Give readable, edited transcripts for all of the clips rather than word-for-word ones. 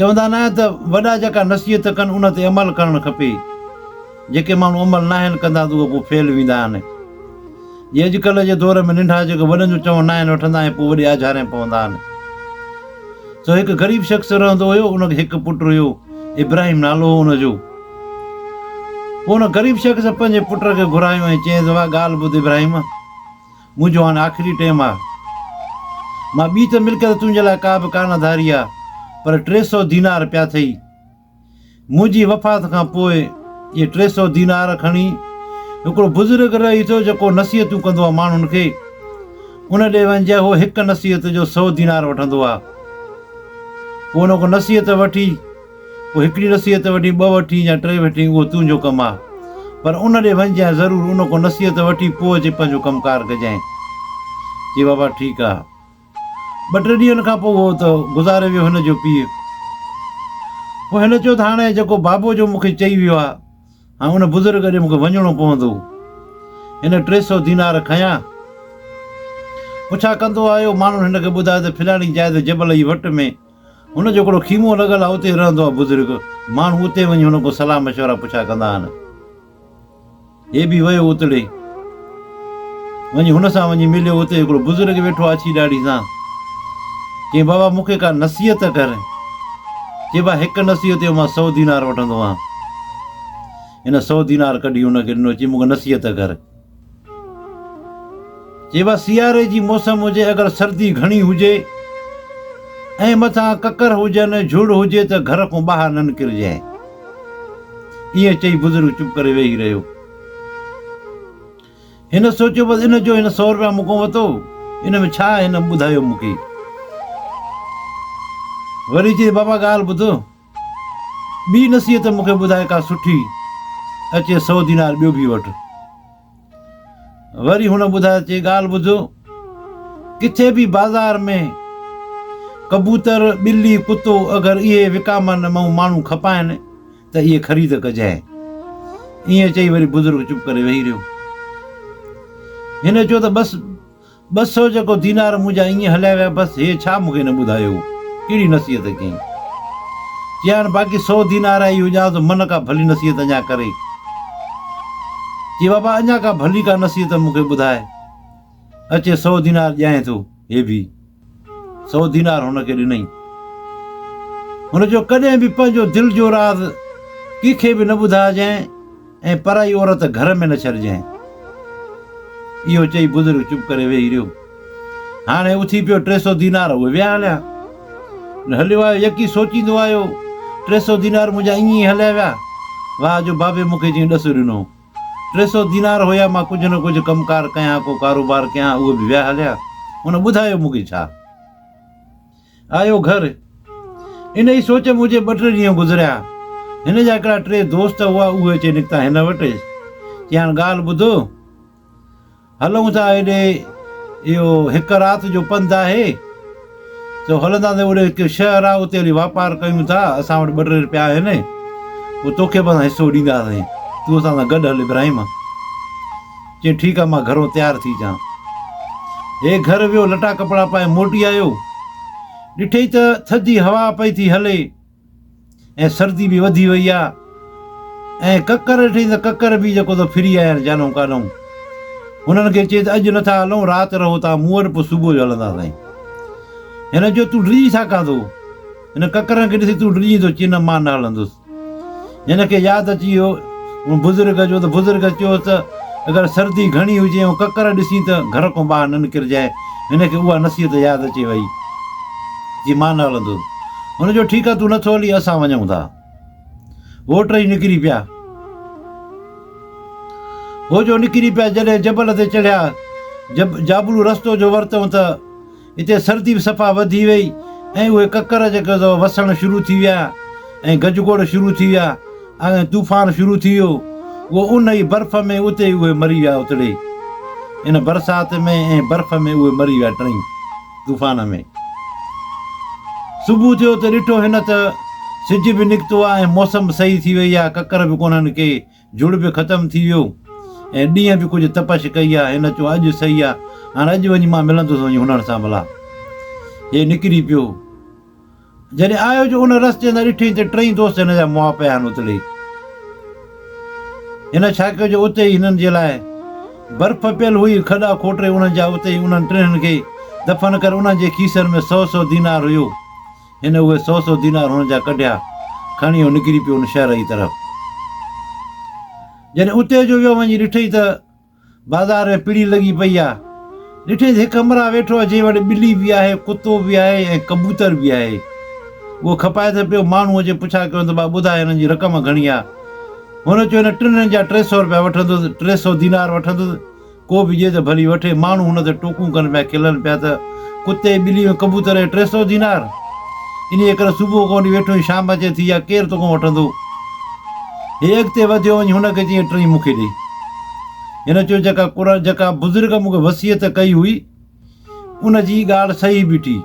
चवंदा न आहिनि त वॾा जेका नसीहत कनि उन ते अमल करणु खपे। जेके माण्हू अमल न आहिनि कंदा त उहे पोइ फेल वेंदा आहिनि। ये अॼुकल्ह जे दौर में नंढा जेके वॾनि जो चवणु न आहिनि वठंदा ऐं पोइ वॾे आज़ारे पवंदा आहिनि। सो हिकु ग़रीब शख़्स रहंदो हुयो, उनखे हिकु पुटु हुयो, इब्राहिम नालो हो हुनजो। पोइ हुन ग़रीब शख़्स पंहिंजे पुट खे घुरायो ऐं चयईंसि, वाह ॻाल्हि ॿुध इब्राहिम, मुंहिंजो हाणे आख़िरी टाइम आहे। मां ॿी त मिल्कियत तुंहिंजे लाइ का बि कान धारी आहे, पर 300 दीनार पिया अथई। मुंहिंजी वफ़ात खां पोइ इहे 300 दीनार खणी हिकिड़ो बुज़ुर्ग रही थो जेको नसीहतूं कंदो आहे माण्हुनि खे, उन ॾे वञिजे। उहो हिकु नसीहत जो 100 दीनार वठंदो आहे। पोइ उन खां नसीहत वठी, पोइ हिकिड़ी नसीहत वठी, 2 वठी या 3 वठी, उहो तुंहिंजो कमु आहे। पर उन ॾे वञिजांइ ज़रूरु, उन खां नसीहत वठी पोइ अची पंहिंजो कमुकारु कजांइ। जी बाबा ठीकु आहे। 2-3 ॾींहंनि खां पोइ उहो त गुज़ारे वियो हिन जो पीउ। पोइ हिन चयो त हाणे जेको बाबो जो मूंखे चई वियो आहे, हाणे उन बुज़ुर्ग ॾे मूंखे वञिणो पवंदो। हिन 300 दीनार खयां, पुछा कंदो आयो, माण्हुनि हिन खे ॿुधायो त फिलाणी जाइ ते जबल जी वट में हुनजो हिकिड़ो खीमो लॻल आहे, उते रहंदो आहे बुज़ुर्ग। माण्हू उते वञी हुन खां सलाह मशवरा पुछा कंदा आहिनि। हे बि वियो उतड़े, वञी हुन सां वञी मिलियो। उते हिकिड़ो बुज़ुर्ग वेठो आहे अची ॾाढी सां। चई, बाबा मूंखे का नसीहत कर। चई, बा हिकु नसीहत जो मां 100 दीनार वठंदो आहियां। हिन 100 दीनार कढी हुनखे ॾिनो। चई, मूंखे नसीहत कर। चई, बा सियारे जी मौसम हुजे, अगरि सर्दी घणी हुजे ऐं मथां ककर हुजनि, झुड़ हुजे, त घर खां ॿाहिरि न निकिरजांइ। ईअं चई बुज़ुर्ग चुप करे वेही रहियो। हिन सोचियो, बसि हिन 100 रुपया मूंखां वरितो, इन में छा हिन ॿुधायो मूंखे। वरी चई, बाबा ॻाल्हि ॿुधो, ॿी नसीहत मूंखे ॿुधाए का सुठी, अचे 100 दीनार ॿियो बि वठि। वरी हुन ॿुधायो, चई, ॻाल्हि ॿुधो, किथे बि बाज़ार में कबूतर, ॿिली, कुतो अगरि इहे विकामनि माण्हू खपाइनि त इहे ख़रीद कजांइ। ईअं चई वरी बुज़ुर्ग चुप करे वेही रहियो। हिन चयो त बसि 200 जेको दीनार मुंहिंजा ईअं हलिया विया, बसि हे छा मूंखे न ॿुधायो, कहिड़ी नसीहत कई। चई, हाणे बाक़ी 100 दीनार आई हुजां त मन का भली नसीहत अञा करे। चई, बाबा अञा का भली का नसीहत मूंखे ॿुधाए। अचे 100 दीनार ॾियां थो। हे बि 100 दीनार हुनखे ॾिनई। हुन चयो, कॾहिं बि पंहिंजो दिलि जो राज़ कंहिंखे बि न ॿुधाइजांइ ऐं पराई औरत घर में न छॾिजांइ। इहो चई बुज़ुर्ग चुप करे वेही रहियो। हाणे उथी पियो, 300 दीनार उहे विया हलिया। हलियो आयो, यकी सोचींदो आयो, 300 दीनार मुंहिंजा ईअं ई हलिया विया। वाह जो बाबे मूंखे जीअं ॾसु ॾिनो। 300 दीनार हुया, मां कुझु न कुझु कमुकारु कयां, को कारोबार कयां, उहे बि विया हलिया। हुन ॿुधायो मूंखे छा। आयो घर, इन जी सोच मुंहिंजे 2-3 ॾींहं गुज़रिया। हिन जा हिकिड़ा 3 दोस्त हुआ, उहे अची निकिता हिन वटि। चई, हाणे ॻाल्हि ॿुधो, हलूं था हेॾे, इहो हिकु राति जो पंधु आहे, त हलंदा त ओॾे हिकु शहर आहे, उते हली वापारु कयूं था। असां वटि 2-3 रुपया आहिनि, पोइ तोखे बि हिसो ॾींदासीं, तूं असां सां गॾु हल इब्राहिम। चई, ठीकु आहे, मां घरों तयारु थी अचां। हे घर वियो, लटा कपिड़ा पाए मोटी आयो। ॾिठई त थधी हवा पई थी हले ऐं सर्दी बि वधी वई आहे ऐं ककर ॾिठई त ककर बि जेको त फिरी आया आहिनि जानो कानो। हुननि खे चई त अॼु नथा हलूं, राति रहो था मूं वटि, पोइ सुबुह जो हलंदासीं। हिन जो तूं डिॼी छा कांदो? हिन ककरनि खे ॾिसी तूं डिॼी थो। चई, न मां न हलंदुसि। हिन खे यादि अची वियो बुज़ुर्ग जो, त बुज़ुर्ग चयो त अगरि सर्दी घणी हुजे ऐं ककर ॾिसी त घर खां ॿाहिरि न निकिरजांइ। हिन खे उहा नसीहत यादि अची वई। जी मां न हलंदुसि। हुन जो ठीकु आहे, तूं नथो हली, असां वञूं था। हो 3 निकिरी पिया। हो जो निकिरी पिया, जॾहिं जबल ते चढ़िया, जाबलू रस्तो जो वरितऊं त हिते सर्दी बि सफ़ा वधी वई ऐं उहे ककर जेके वसणु शुरू थी विया ऐं गजगोड़ शुरू थी विया ऐं तूफ़ान शुरू थी वियो। उहो उन ई बर्फ़ में उते ई उहे मरी विया उतड़े। इन बरसाति में ऐं बर्फ़ में उहे मरी विया 3 तूफ़ान में। सुबुह थियो त ॾिठो हिन त सिज बि निकितो आहे ऐं मौसम सही थी वई आहे, ककर बि कोन्हनि के, झुड़ बि ख़तमु थी वियो ऐं ॾींहं बि कुझु तपश कई आहे। हिन चयो, अॼु सही आहे, हाणे अॼु वञी मां मिलंदुसि वञी हुननि सां। भला हे निकिरी पियो। जॾहिं आयो जो उन रस्ते तां ॾिठईं त टई दोस्त हिन जा मुआ पिया आहिनि उतरे। हिन छा कयो जो उते ई हिननि जे लाइ बर्फ़ पियल हुई, खॾा खोटे उन्हनि जा, उते ई उन्हनि टिनि खे दफ़न करे उन्हनि जे खीसनि में 100 दीनार हुयो। हिन उहे 100 दीनार हुननि जा कढिया, खणी निकिरी पियो उन शहर जी तरफ़। जॾहिं उते जो वियो वञी ॾिठईं त बाज़ार में पिड़ी लॻी पई आहे। ॾिठईं त हिकु अमरा वेठो आहे, जंहिं वटि ॿिली बि आहे, कुतो बि आहे ऐं कबूतर बि आहे। उहो खपाए त पियो, माण्हू अचे पुछा कयो त भाउ ॿुधाए हिननि जी रक़म घणी आहे। हुन चयो हिन टिनि जा 300 रुपया वठंदुसि, 300 दीनार वठंदुसि, को बि ॾिए त भली वठे। माण्हू हुन ते टोकूं कनि पिया, खिलनि पिया त कुते ॿिली ऐं कबूतर 300 दीनार। इन करे सुबुह खां वठी वेठो, शाम अचे थी आहे, केरु तोखां वठंदो। हे अॻिते वधियो वञी, हुनखे चई टई मूंखे ॾे। हिन चयो जेका बुज़ुर्ग मूंखे वसियत कई हुई उनजी ॻाल्हि सही बीठी।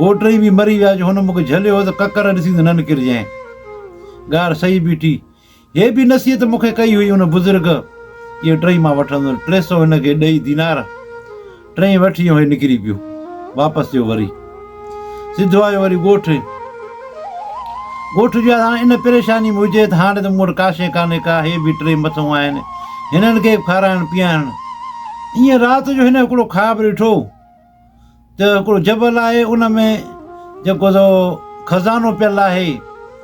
हो टई बि मरी विया जो हुन मूंखे झलियो त ककर ॾिसी त न निकिरजांइ। ॻाल्हि सही बीठी। हे बि नसीहत मूंखे कई हुई उन बुज़ुर्ग, इहे टई मां वठंदुमि। 300 हिनखे ॾेई दीनार, टई वठी ऐं हे निकिरी पियो, वापसि थियो। वरी सिधो आयो वरी ॻोठु जो हाणे इन परेशानी में हुजे त हाणे त मूं वटि काशे कान्हे का, हे बि 3 मथां आहिनि, हिननि खे खाराइण पीआरण। ईअं राति जो हिन हिकिड़ो ख़्वाबु ॾिठो त हिकिड़ो जबल आहे, उन में जेको खज़ानो पियल आहे,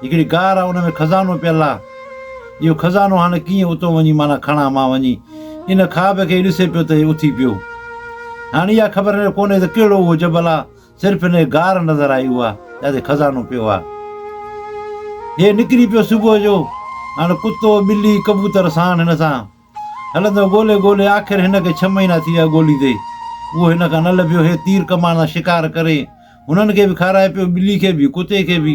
हिकिड़ी गार आहे, उन में खज़ानो पियल आहे। इहो खज़ानो हाणे कीअं उतो वञी माना खणा मां वञी। इन ख़्वाब खे ॾिसे पियो त उथी पियो। हाणे इहा ख़बर कोन्हे त कहिड़ो उहो जबल आहे, सिर्फ़ु हिन गार नज़र आई उहा, जिते खज़ानो पियो आहे। हे निकिरी पियो सुबुह जो। हाणे कुतो ॿिली कबूतर साण हिन सां हलंदो ॻोल्हे ॻोल्हे, आख़िर हिनखे 6 महीना थी विया ॻोल्हींदे। उहो हिन खां न लभियो। हे तीर कमान सां शिकार करे हुननि खे बि खाराए पियो, ॿिली खे बि, कुते खे बि।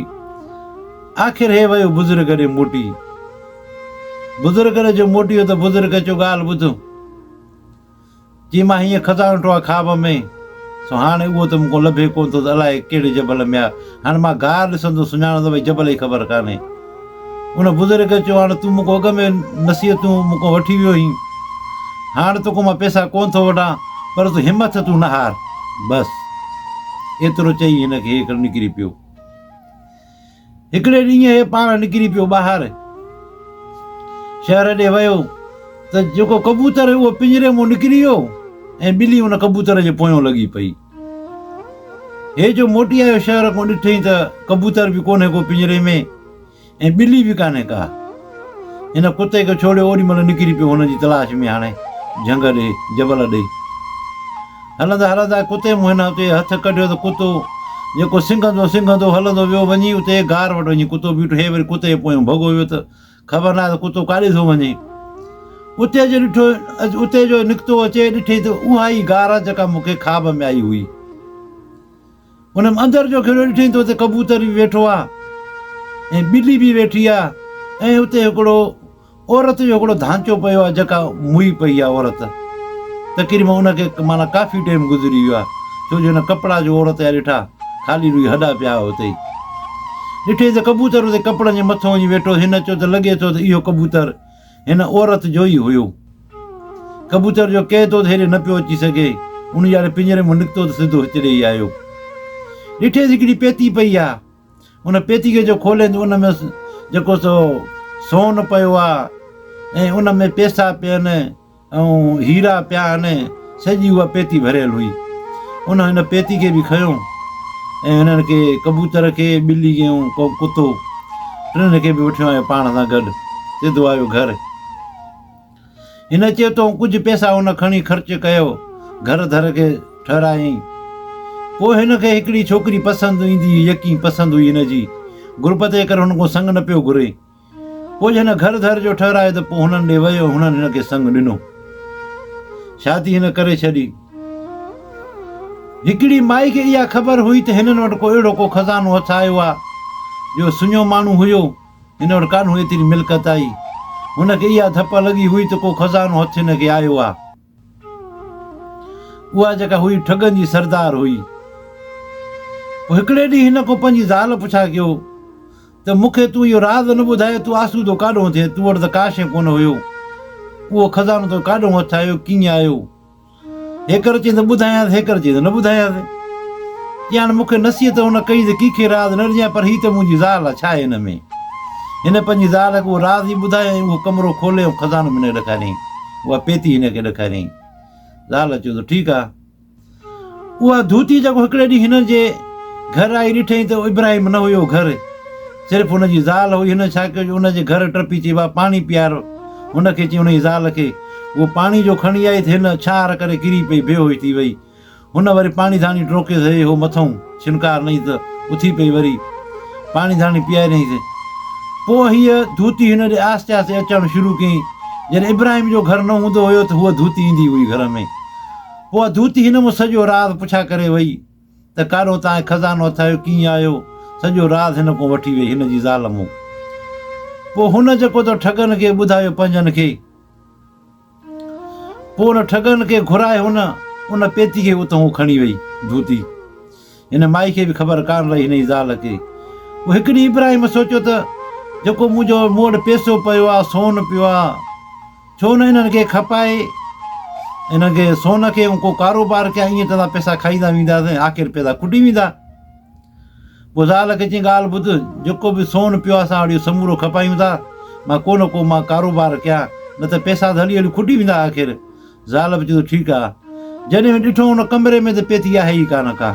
आख़िर हे वियो बुज़ुर्ग ॾे मोटी। बुज़ुर्ग ॾे जो मोटी वियो त बुज़ुर्ग चयो ॻाल्हि ॿुध। चई मां हीअं खज़ानो ॾिठो आहे ख़्वाब में, सो हाणे उहो त मूंखां लभे कोन थो त अलाए कहिड़े जबल में आहे। हाणे मां गार ॾिसंदो सुञाणंदो भई जबल जी ख़बर कान्हे। उन बुज़ुर्ग चयो हाणे तूं मूंखां अॻ में नसीहतूं मूंखां वठी वियो हुई, हाणे तोखां मां पैसा कोन थो वठां, पर तूं हिमत तूं न हार। बसि एतिरो चई हिनखे हे निकिरी पियो। हिकिड़े ॾींहुं हे पाण निकिरी पियो ॿाहिरि, शहर ॾे वियो त जेको कबूतर उहो पिंजरे मां निकिरी वियो ऐं ॿिली उन कबूतर जे पोयों लॻी पई। हे जो मोटी आयो शहर खां, ॾिठईं त कबूतर बि कोन्हे को पिंजरे में ऐं ॿिली बि कान्हे का। हिन कुते खे छोड़ियो, ओॾी महिल निकिरी पियो हुनजी तलाश में। हाणे झंग ॾे, जबल ॾे हलंदा हलंदा कुते मूं हिन उते हथ कढियो त कुतो जेको सिंघंदो हलंदो वियो वञी उते गार वटि वञी कुतो बीठो। हे वरी कुते जे पोयों भॻो वियो त ख़बर न आहे त कुतो काॾे थो वञे। उते जो ॾिठो, उते जो निकितो अचे, ॾिठई त उहा ई गार आहे जेका मूंखे ख़्वाब में आई हुई। उन में अंदरि जो खेड़ो ॾिठई त उते कबूतर बि वेठो आहे ऐं ॿिली बि वेठी आहे ऐं उते हिकिड़ो औरत जो हिकिड़ो धांचो पियो आहे, जेका मुई पई आहे औरत। तक़रीबन उनखे माना काफ़ी टाइम गुज़री वियो आहे, छो जो हिन कपिड़ा जो औरत जा ॾिठा, ख़ाली रुई हॾा पिया उते ई। ॾिठई त कबूतर उते कपिड़नि जे मथां वञी वेठो। हिन चयो त लॻे थो त इहो कबूतर हिन औरत जो ई हुयो। कबूतर जो कहे थो त हेॾे न पियो अची सघे, उन जे पिंजरे मां निकितो त सिधो हिते ॾेई आयो। ॾिठे हिकिड़ी पेती पई आहे, उन पेती खे जो खोले त उन में जेको सोन पियो आहे ऐं उन में पैसा पिया आहिनि ऐं हीरा पिया आहिनि, सॼी उहा पेती भरियल हुई। उन हिन पेती खे बि खयो ऐं हिननि खे कबूतर खे, ॿिली खे ऐं कुतो टिनि खे बि वठियो आयो पाण सां गॾु। सिधो आयो घर। हिन चयो त कुझु पैसा हुन खणी ख़र्च कयो, घर धर खे ठहिरायईं। पोइ हिनखे हिकिड़ी छोकिरी पसंदि ईंदी हुई, यकी पसंदि हुई हिनजी, गुरबत जे करे हुन खां संग न पियो घुरे। पोइ हिन घर धर जो ठहिरायो त पोइ हुननि ॾे वियो, हुननि हिनखे संग ॾिनो, शादी हिन करे छॾी। हिकिड़ी माई खे इहा ख़बर हुई त हिननि वटि को अहिड़ो को खज़ानो हथ आयो आहे जो सुञो माण्हू हुयो, हिन वटि कान हुई एतिरी मिल्कत आई। हुनखे इहा धप लॻी हुई त को खज़ानो हथ हिनखे आयो आहे। उहा जेका हुई ठगनि जी सरदार हुई। पोइ हिकिड़े ॾींहुं हिन खां पंहिंजी ज़ाल पुछा कयो त मूंखे तूं इहो राज़ न ॿुधाए, तूं आसूदो काॾों थिए, तूं वटि त काश कोन हुयो, उहो खज़ानो तो काॾों हथ आयो, कीअं आयो? हेकर चई त ॿुधायांसि, हेकर चई त न ॿुधायांसि। जी हाणे मूंखे नसीहत हुन कई त कंहिंखे राज़ न ॾिजांइ, पर हीअ त मुंहिंजी ज़ाल आहे, छा आहे हिन में। हिन पंहिंजी ज़ाल खे उहो राज़ ई ॿुधायईं, उहो कमिरो खोले ऐं खज़ानो हिन खे ॾेखारियईं, उहा पेती हिनखे ॾेखारियईं। ज़ाल चयो त ठीकु आहे। उहा धोती जेको हिकिड़े ॾींहुं हिन जे घर आई ॾिठईं त इब्राहिम न हुयो घर, सिर्फ़ु हुनजी ज़ाल हुई। हिन छा कयो, हुनजे घर टपी चई बा पाणी पीआरो। हुनखे चई हुनजी ज़ाल खे, उहो पाणी जो खणी आई त हिन छार करे किरी पई, बेहोश थी वई। हुन वरी पाणी धाणी टोके सही हो मथां छिनकार नई त उथी पई, वरी पाणी धाणी पीआरियईंसि। पोइ हीअ धोती हिन ॾे आस्ते आस्ते अचणु शुरू कयईं। जॾहिं इब्राहिम जो घर न हूंदो हुयो त हूअ धोती ईंदी हुई घर में। पोइ धोती हिन मूं सॼो राज़ पुछा करे वई त काॾो तव्हांखे खज़ानो अथायो, कीअं आयो, सॼो राज़ हिन खां वठी वई, हिन जी ज़ाल मूं। पोइ हुन जेको त ठगनि खे ॿुधायो पंजनि खे, पोइ हुन ठगनि खे घुराए उन पेती खे उतां खणी वई धोती। हिन माई खे बि ख़बर कान रही हिन जी ज़ाल खे। पोइ हिकिड़ी इब्राहिम सोचियो त जेको मुंहिंजो मूं वटि पैसो पियो आहे, सोन पियो आहे, छो न हिननि खे खपाए, हिनखे सोन खे को कारोबार कया, ईअं त पैसा खाईंदा वेंदासीं, आख़िर पैसा खुटी वेंदा। पोइ ज़ाल खे चई ॻाल्हि ॿुध, जेको बि सोन पियो आहे असां वटि समूरो खपायूं था, मां को न को मां कारोबार कयां, न त पैसा त हली हली खुटी वेंदा आख़िर। ज़ाल बि चयो ठीकु आहे। जॾहिं ॾिठो हुन कमरे में त पेती आहे ई कान का।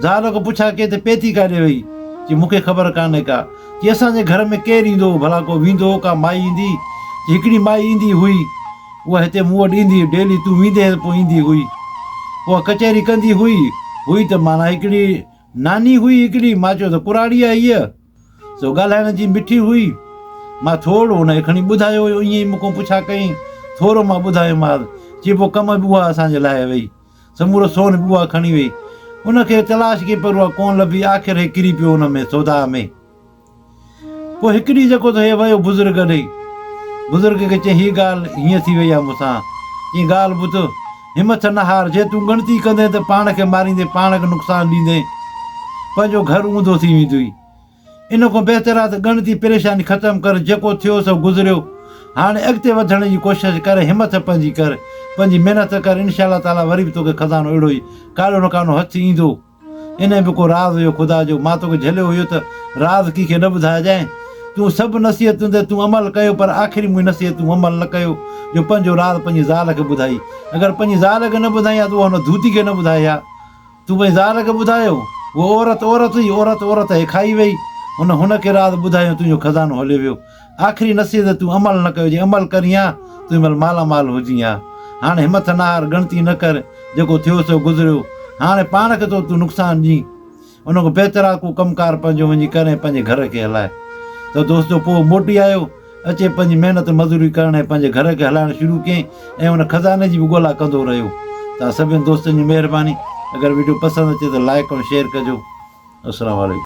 ज़ाल खां पुछा के त पेती काॾे वई, चई मूंखे ख़बर कान्हे का। चई असांजे घर में केरु ईंदो भला, को वेंदो का माई ईंदी? हिकिड़ी माई ईंदी हुई, उहा हिते मूं वटि ईंदी डेली, तूं वेंदे पोइ ईंदी हुई। उहा कचहरी कंदी हुई त माना हिकिड़ी नानी हुई हिकिड़ी। मां चयो त कुराड़ी आहे हीअ, सो ॻाल्हाइण जी मिठी हुई। मां थोरो हुनखे खणी ॿुधायो हुयो, ईअं ई मूंखां पुछा कयईं, थोरो मां ॿुधायोमांसि। चई पोइ कम बि उहा असांजे लाइ वई, समूरो सोन बि उहा खणी वई। उनखे तलाश कई पर उहा कोन लभी, आख़िर हे किरी पियो हुन में सौदा में। पोइ हिकिड़ी जेको त हे वियो बुज़ुर्ग ॾे, बुज़ुर्ग खे चई हीअ ॻाल्हि हीअं थी वई आहे मूंसां। चई ॻाल्हि ॿुध, हिमथ न हार, जे तूं ॻणती कंदे त पाण खे मारींदे, पाण खे नुक़सानु ॾींदे, पंहिंजो घर ऊंधो थी वेंदुई। इन खां बहितर आहे त ॻणती परेशानी ख़तमु कर, जेको थियो सो गुज़रियो, हाणे अॻिते वधण जी कोशिशि कर, हिमथ पंहिंजी कर, पंहिंजी महिनत कर, इनशा अल्लाह ताला वरी बि तोखे खज़ानो अहिड़ो ई काॾो न काॾो हथु ईंदो। इन बि को राज़ हुयो ख़ुदा जो, मां तोखे झलियो हुयो त राज़ कंहिंखे न ॿुधाइजांइ। तूं सभु नसीहतुनि ते तूं अमल कयो, पर आख़िरी मुंहिंजी नसीहत तूं अमल न कयो, जो पंहिंजो राज़ पंहिंजी ज़ाल खे ॿुधाई। अगरि पंहिंजी ज़ाल खे न ॿुधाई आहे त उहा हुन धूती खे न ॿुधाई आहे। तूं पंहिंजी ज़ाल खे ॿुधायो, उहा औरत हुई, औरत हे खाई वई, हुनखे राज़ ॿुधायो, तुंहिंजो खज़ानो हलियो वियो। आख़िरी नसीहत तूं अमल न कयो, जे अमल करी आहे तूं महिल मालामाल हुजी आहे। हाणे हिमथ न हार, ॻणती न कर, जेको थियो सो गुज़रियो, हाणे पाण खे तूं नुक़सानु ॾीं, उन खां बहितर आहे को कमकार पंहिंजो वञी करे पंहिंजे घर खे हलाए। त दोस्तो पोइ मोटी आयो, अचे पंहिंजी महिनत मज़ूरी करण ऐं पंहिंजे घर खे हलाइणु शुरू कयईं ऐं हुन खज़ाने जी बि ॻोल्हा कंदो रहियो। त सभिनी दोस्तनि जी महिरबानी, अगरि वीडियो पसंदि अचे त लाइक ऐं शेयर कजो। अस्सलामु वालेकुम।